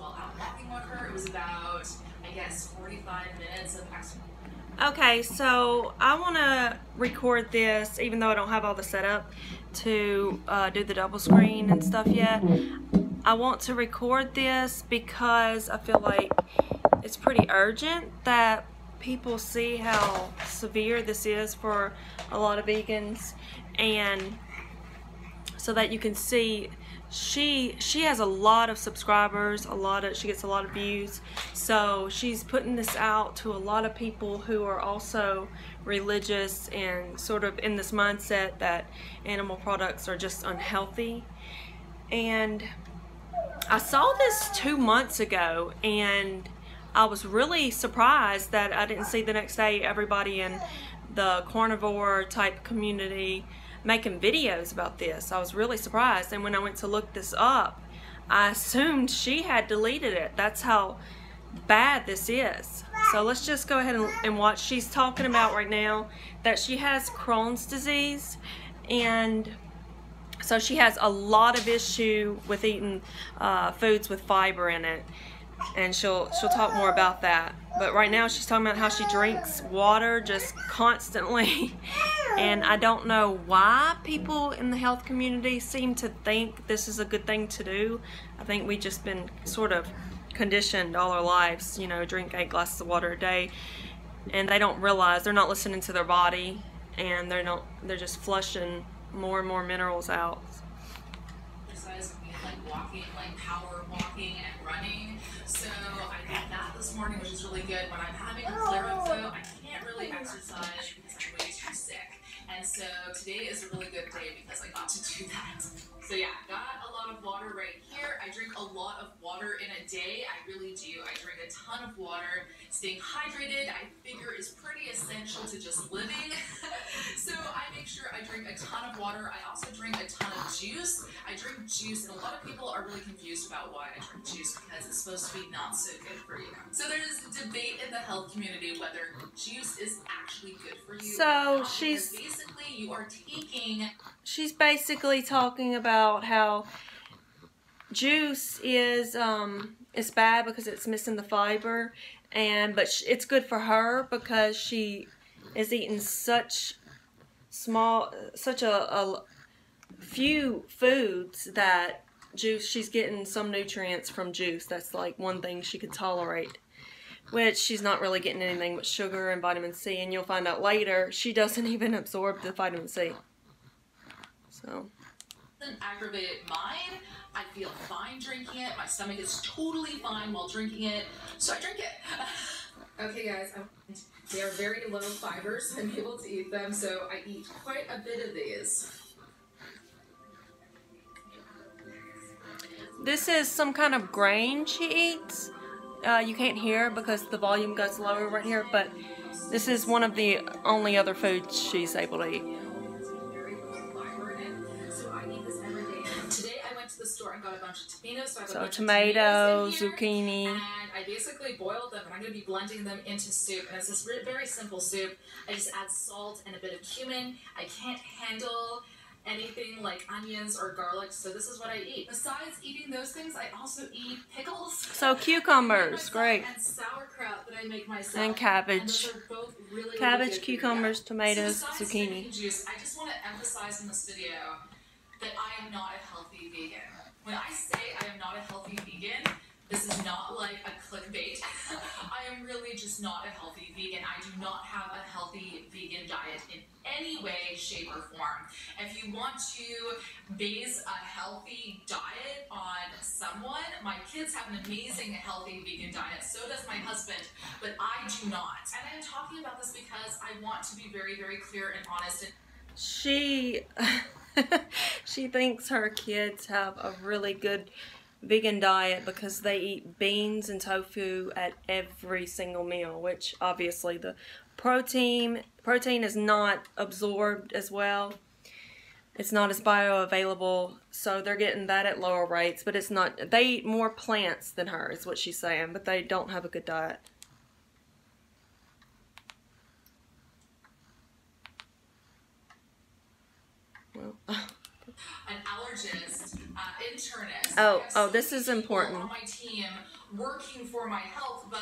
while out walking with her. It was about, I guess, 45 minutes of exercise. Okay, so I want to record this, even though I don't have all the setup to do the double screen and stuff yet. I want to record this because I feel like it's pretty urgent that people see how severe this is for a lot of vegans, and so that you can see she has a lot of subscribers, she gets a lot of views, so she's putting this out to a lot of people who are also religious and sort of in this mindset that animal products are just unhealthy. And I saw this 2 months ago, and I was really surprised that I didn't see the next day everybody in the carnivore type community making videos about this. I was really surprised, and when I went to look this up, I assumed she had deleted it. That's how bad this is. So let's just go ahead and watch. She's talking about right now that she has Crohn's disease, and so she has a lot of issue with eating foods with fiber in it, and she'll talk more about that. But right now she's talking about how she drinks water just constantly, and I don't know why people in the health community seem to think this is a good thing to do. I think we've just been sort of conditioned all our lives, you know, drink 8 glasses of water a day, and they don't realize they're not listening to their body, and they're just flushing more and more minerals out. Exercise would be like walking, like power walking and running. So I did that this morning, which is really good. When I'm having a flare-up though, I can't really exercise because I'm way too sick. And so today is a really good day because I got to do that. So yeah, got a lot of water right here. I drink a lot of water in a day. I really do. I drink a ton of water. Staying hydrated, I figure, is pretty essential to just living. So I make sure I drink a ton of water. I also drink a ton of juice. I drink juice, and a lot of people are really confused about why I drink juice because it's supposed to be not so good for you. So there's a debate in the health community whether juice is actually good for you. So she's basically talking about how juice is bad because it's missing the fiber, but it's good for her because she is eating such a few foods that juice, she's getting some nutrients from juice. That's like one thing she could tolerate, which she's not really getting anything but sugar and vitamin C, and you'll find out later she doesn't even absorb the vitamin C. So doesn't aggravate mine. I feel fine drinking it. My stomach is totally fine while drinking it, so I drink it. Okay guys, they are very low fiber, so I'm able to eat them, so I eat quite a bit of these. This is some kind of grain she eats. You can't hear because the volume goes lower right here, but this is one of the only other foods she's able to eat. Today I went to the store and got a bunch of tomatoes. So tomatoes, zucchini. And I basically boiled them, and I'm going to be blending them into soup. And it's this very simple soup. I just add salt and a bit of cumin. I can't handle anything like onions or garlic, so this is what I eat. Besides eating those things, I also eat pickles. So cucumbers, great. And sauerkraut that I make myself. And cabbage. And those are both really cabbage, good cucumbers, tomatoes, so zucchini. Juice, I just want to emphasize in this video that I am not a healthy vegan. When I say I am not a healthy vegan, this is not like a clickbait. I am really just not a healthy vegan. I do not have a healthy vegan diet in any way, shape, or form. If you want to base a healthy diet on someone, my kids have an amazing healthy vegan diet. So does my husband, but I do not. And I'm talking about this because I want to be very, very clear and honest. She thinks her kids have a really good vegan diet because they eat beans and tofu at every single meal, which obviously the protein is not absorbed as well. It's not as bioavailable, so they're getting that at lower rates, but it's not, they eat more plants than her is what she's saying, but they don't have a good diet. Well, an allergist, internist. Oh, this is people important. on my team working for my health, but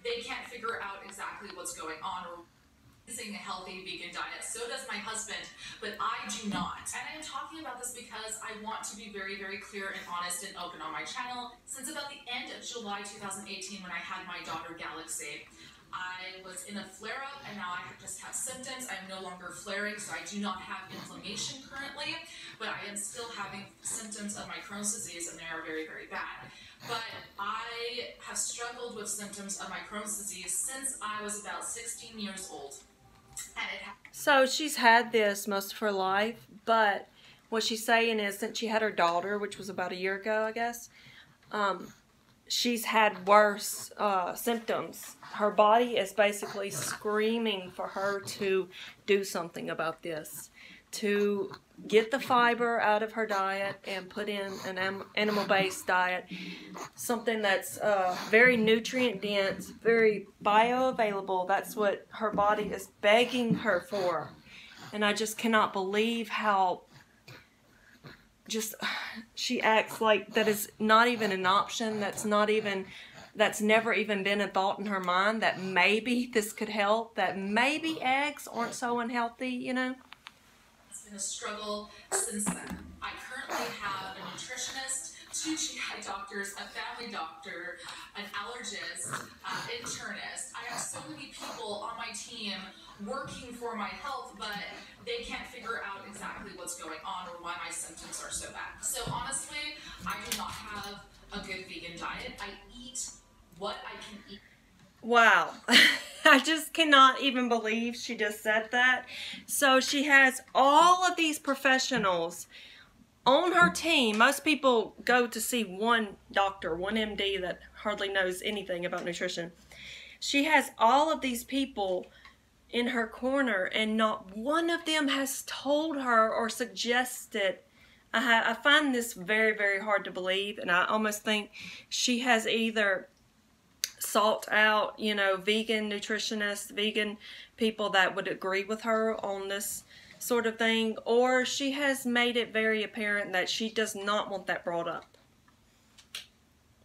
they can't figure out exactly what's going on or using a healthy vegan diet. So does my husband, but I do not. And I'm talking about this because I want to be very, very clear and honest and open on my channel. Since about the end of July 2018, when I had my daughter Galaxy, I was in a flare-up, and now I just have symptoms. I'm no longer flaring, so I do not have inflammation currently, but I am still having symptoms of my Crohn's disease, and they are very, very bad. But I have struggled with symptoms of my Crohn's disease since I was about 16 years old. So she's had this most of her life, but what she's saying is since she had her daughter, which was about a year ago, I guess, she's had worse symptoms. Her body is basically screaming for her to do something about this, to get the fiber out of her diet and put in an animal-based diet, something that's very nutrient-dense, very bioavailable. That's what her body is begging her for. And I just cannot believe how she acts like that is not even an option. That's never even been a thought in her mind that maybe this could help, that maybe eggs aren't so unhealthy, you know? It's been a struggle since then. I currently have a nutritionist, 2 GI doctors, a family doctor, an allergist, internist. I have so many people on my team working for my health, but they can't figure out exactly what's going on or why my symptoms are so bad. So honestly, I do not have a good vegan diet. I eat what I can eat. Wow. I just cannot even believe she just said that. So she has all of these professionals on her team. Most people go to see one doctor, one MD that hardly knows anything about nutrition. She has all of these people in her corner, and not one of them has told her or suggested. I find this very, very hard to believe, and I almost think she has either sought out, you know, vegan nutritionists, vegan people that would agree with her on this sort of thing, or she has made it very apparent that she does not want that brought up,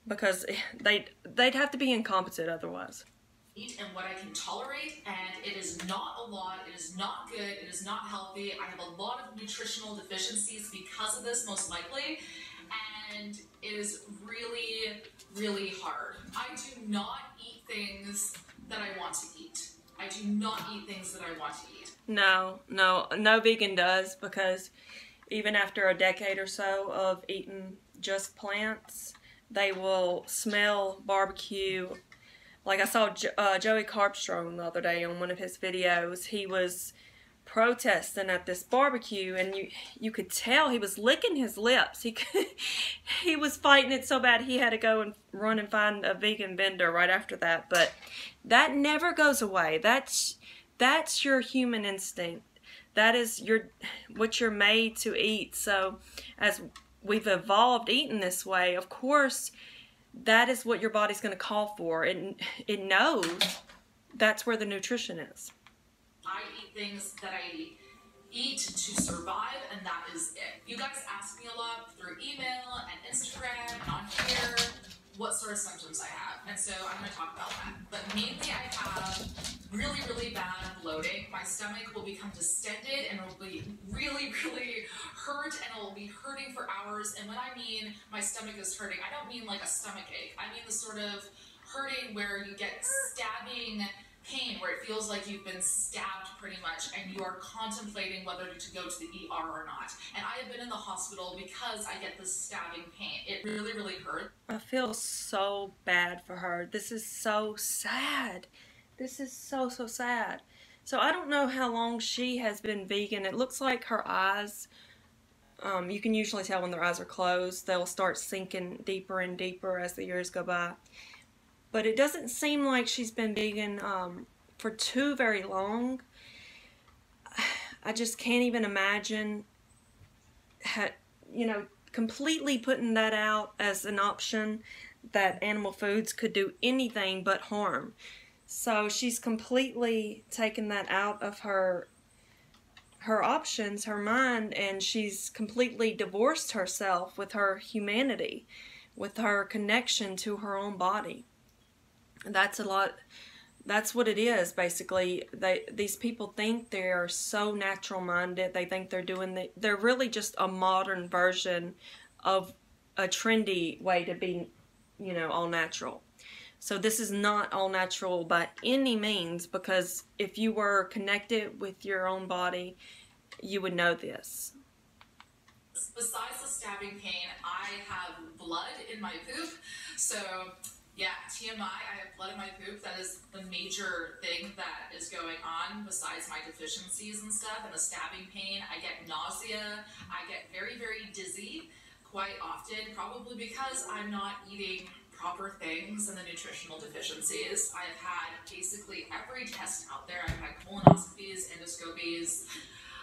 because they'd have to be incompetent otherwise. Eat and what I can tolerate, and it is not a lot, it is not good, it is not healthy. I have a lot of nutritional deficiencies because of this, most likely, and it is really, really hard. I do not eat things that I want to eat. I do not eat things that I want to eat. No vegan does, because even after a decade or so of eating just plants, they will smell barbecue. Like I saw Joey Carbstrong the other day on one of his videos. He was protesting at this barbecue, and you could tell he was licking his lips. He was fighting it so bad he had to go and run and find a vegan vendor right after that. But that never goes away. That's your human instinct. That is what you're made to eat. So as we've evolved eating this way, of course, that is what your body's going to call for. It knows that's where the nutrition is. I eat things that I eat to survive, and that is it. You guys ask me a lot through email and Instagram and on here what sort of symptoms I have, and so I'm going to talk about that. But mainly I have really, really bad bloating. My stomach will become distended, and it will be really, really hurt, and it will be hurting for hours. And when I mean my stomach is hurting, I don't mean like a stomach ache. I mean the sort of hurting where you get stabbing pain, where it feels like you've been stabbed pretty much, and you are contemplating whether to go to the ER or not. And I have been in the hospital because I get this stabbing pain. It really, really hurts. I feel so bad for her. This is so sad. This is so, so sad. So I don't know how long she has been vegan. It looks like her eyes, you can usually tell when their eyes are closed. They'll start sinking deeper and deeper as the years go by. But it doesn't seem like she's been vegan for too very long. I just can't even imagine, completely putting that out as an option, that animal foods could do anything but harm. So she's completely taken that out of her her options, her mind, and she's completely divorced herself with her humanity, with her connection to her own body. That's a lot. That's what it is, basically. These people think they are so natural minded. They think they're really just a modern version of a trendy way to be, you know, all natural. So this is not all natural by any means, because if you were connected with your own body, you would know this. Besides the stabbing pain, I have blood in my poop. So yeah, TMI, I have blood in my poop. That is the major thing that is going on besides my deficiencies and stuff. And the stabbing pain, I get nausea. I get very, very dizzy quite often, probably because I'm not eating proper things and the nutritional deficiencies. I've had basically every test out there. I've had colonoscopies, endoscopies.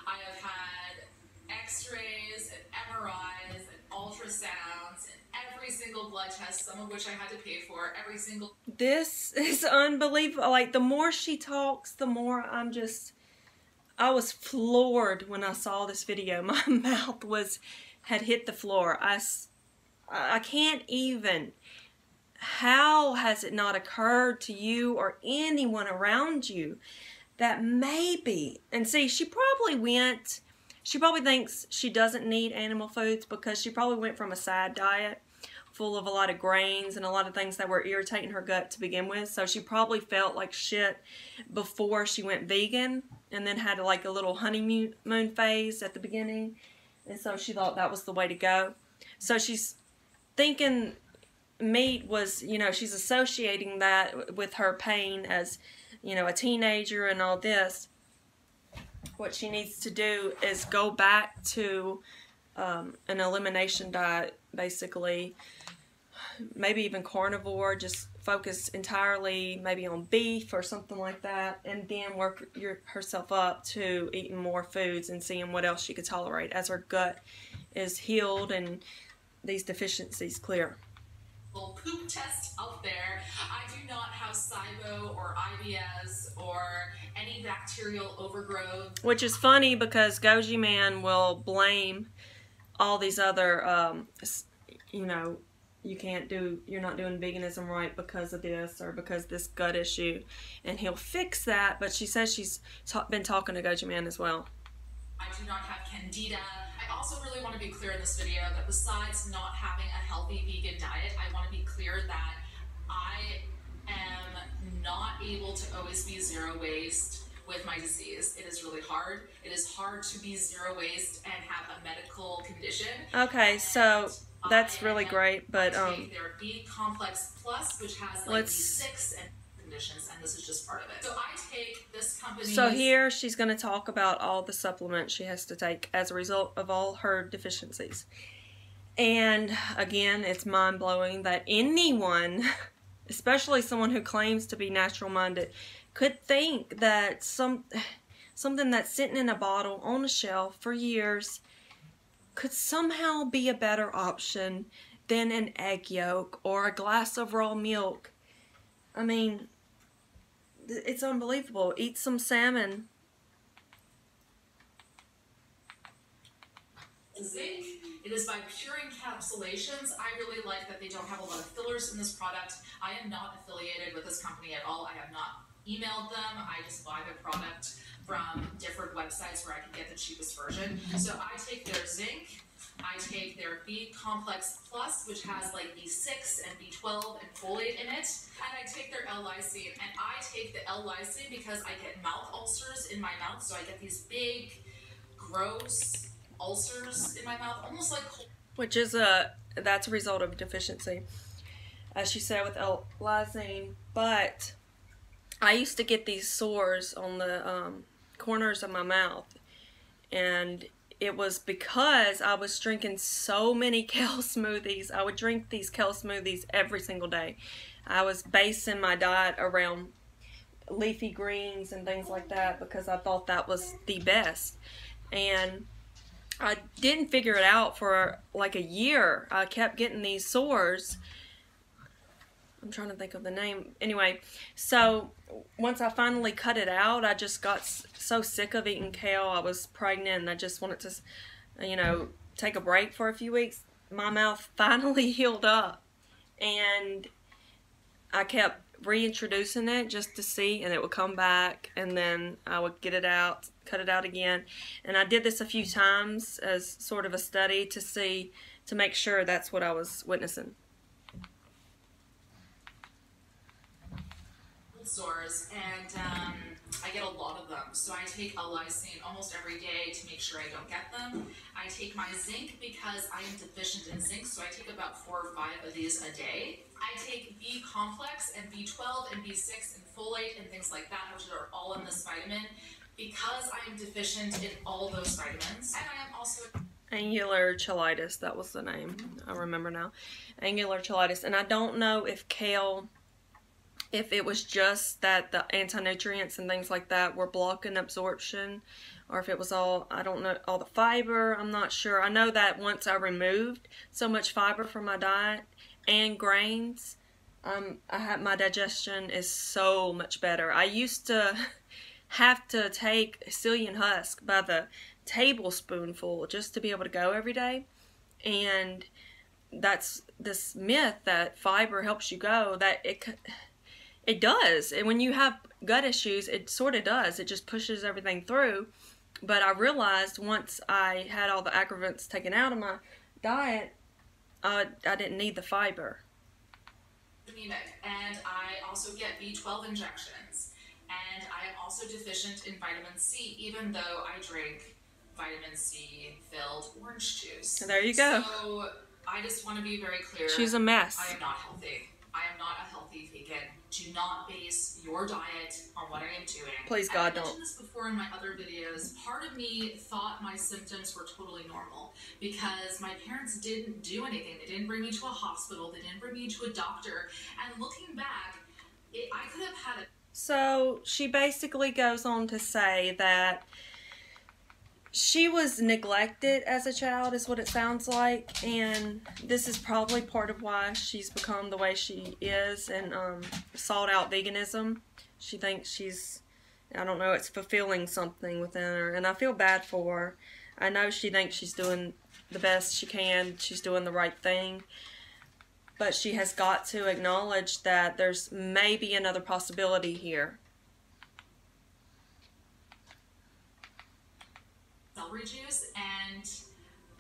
I have had x-rays and MRIs and ultrasounds and every single blood test, some of which I had to pay for, every single... This is unbelievable. Like, the more she talks, the more I was floored when I saw this video. My mouth had hit the floor. I can't even... How has it not occurred to you or anyone around you that maybe... And see, she probably thinks she doesn't need animal foods because she probably went from a sad diet full of a lot of grains and a lot of things that were irritating her gut to begin with. So she probably felt like shit before she went vegan, and then had like a little honeymoon phase at the beginning. And so she thought that was the way to go. So she's thinking meat was, you know, she's associating that with her pain as, you know, a teenager and all this. What she needs to do is go back to an elimination diet, basically. Maybe even carnivore, just focus entirely maybe on beef or something like that, and then work herself up to eating more foods and seeing what else she could tolerate as her gut is healed and these deficiencies clear. Poop test out there. I do not have SIBO or IBS or any bacterial overgrowth. Which is funny because Goji Man will blame all these other, you know, you're not doing veganism right because of this or because this gut issue, and he'll fix that. But she says she's been talking to Goji Man as well. I do not have candida. I also really want to be clear in this video that besides not having a healthy vegan diet, I want to be clear that I am not able to always be zero waste with my disease. It is really hard. It is hard to be zero waste and have a medical condition. Okay, so that's really great, but I take their B Complex Plus, which has like B6 and conditions, and this is just part of it. So I take this company. So here she's going to talk about all the supplements she has to take as a result of all her deficiencies. And again, it's mind-blowing that anyone, especially someone who claims to be natural-minded, could think that something that's sitting in a bottle on a shelf for years could somehow be a better option than an egg yolk or a glass of raw milk. I mean, it's unbelievable. Eat some salmon. Zinc. It is by Pure Encapsulations. I really like that they don't have a lot of fillers in this product. I am not affiliated with this company at all. I have not emailed them. I just buy the product from different websites where I can get the cheapest version. So I take their zinc. I take their B Complex Plus, which has like B6 and B12 and folate in it. And I take their L-lysine. And I take the L-lysine because I get mouth ulcers in my mouth. So I get these big, gross ulcers in my mouth, almost like... Which is that's a result of deficiency, as she said, with L-lysine. But I used to get these sores on the corners of my mouth. And it was because I was drinking so many kale smoothies. I would drink these kale smoothies every single day. I was basing my diet around leafy greens and things like that because I thought that was the best. And I didn't figure it out for like a year. I kept getting these sores I'm trying to think of the name. Anyway, so once I finally cut it out, I just got so sick of eating kale. I was pregnant and I just wanted to, you know, take a break for a few weeks. My mouth finally healed up, and I kept reintroducing it just to see, and it would come back, and then I would get it out, cut it out again. And I did this a few times as sort of a study to see, to make sure that's what I was witnessing. Stores, and I get a lot of them, so I take a lysine almost every day to make sure I don't get them. I take my zinc because I am deficient in zinc, so I take about 4 or 5 of these a day. I take B complex and B12 and B6 and folate and things like that, which are all in this vitamin, because I am deficient in all those vitamins. And I am also Angular cheilitis, that was the name. I remember now. Angular cheilitis, and I don't know if kale, if it was just that the anti-nutrients and things like that were blocking absorption, or if it was all, I don't know, all the fiber, I'm not sure. I know that once I removed so much fiber from my diet and grains, my digestion is so much better. I used to have to take psyllium husk by the tablespoonful just to be able to go every day, and that's this myth that fiber helps you go, that it does. And when you have gut issues, it sort of does. It just pushes everything through. But I realized once I had all the aggravants taken out of my diet, I didn't need the fiber. And I also get B12 injections. And I am also deficient in vitamin C, even though I drink vitamin C filled orange juice. There you go. So I just want to be very clear. She's a mess. I am not healthy. I am not a healthy vegan. Do not base your diet on what I am doing. Please, God, don't. I mentioned this before in my other videos. Part of me thought my symptoms were totally normal because my parents didn't do anything. They didn't bring me to a hospital. They didn't bring me to a doctor. And looking back, I could have had a... So she basically goes on to say that she was neglected as a child, is what it sounds like, and this is probably part of why she's become the way she is and sought out veganism. She thinks she's, I don't know, it's fulfilling something within her, and I feel bad for her. I know she thinks she's doing the best she can, she's doing the right thing, but she has got to acknowledge that there's maybe another possibility here. Celery juice, and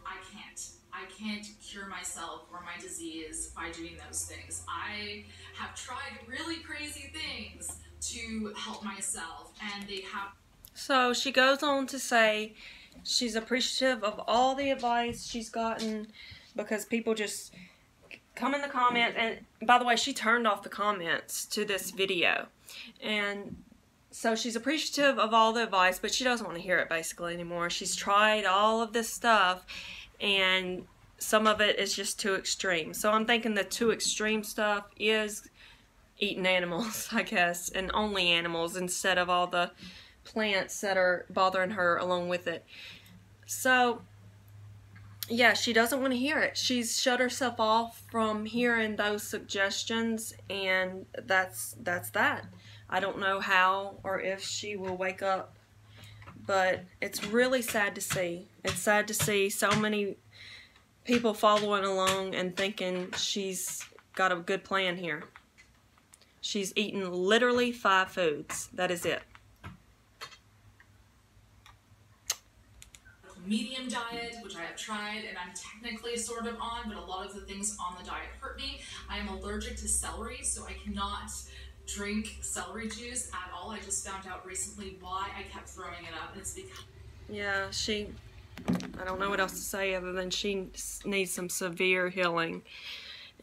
I can't cure myself or my disease by doing those things. I have tried really crazy things to help myself, and they have... So she goes on to say she's appreciative of all the advice she's gotten because people just come in the comments, and by the way, she turned off the comments to this video, and so she's appreciative of all the advice, but she doesn't want to hear it basically anymore. She's tried all of this stuff, and some of it is just too extreme. So I'm thinking the too extreme stuff is eating animals, I guess, and only animals instead of all the plants that are bothering her along with it. So yeah, she doesn't want to hear it. She's shut herself off from hearing those suggestions, and that's that. I don't know how or if she will wake up, but it's really sad to see. It's sad to see so many people following along and thinking she's got a good plan here. She's eaten literally 5 foods. That is it. Medium diet, which I have tried and I'm technically sort of on, but a lot of the things on the diet hurt me. I am allergic to celery, so I cannot drink celery juice at all. I just found out recently why I kept throwing it up. It's because... Yeah, I don't know what else to say other than she needs some severe healing.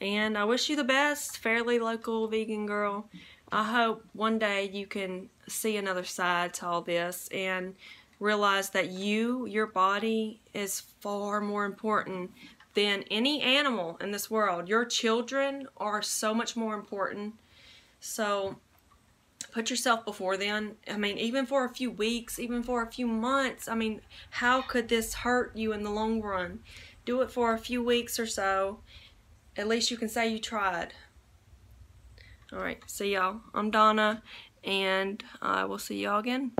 And I wish you the best, fairly local vegan girl. I hope one day you can see another side to all this and realize that your body is far more important than any animal in this world. Your children are so much more important. So put yourself before them. I mean, even for a few weeks, even for a few months. I mean, how could this hurt you in the long run? Do it for a few weeks or so. At least you can say you tried. Alright, see y'all. I'm Donna, and I will see y'all again.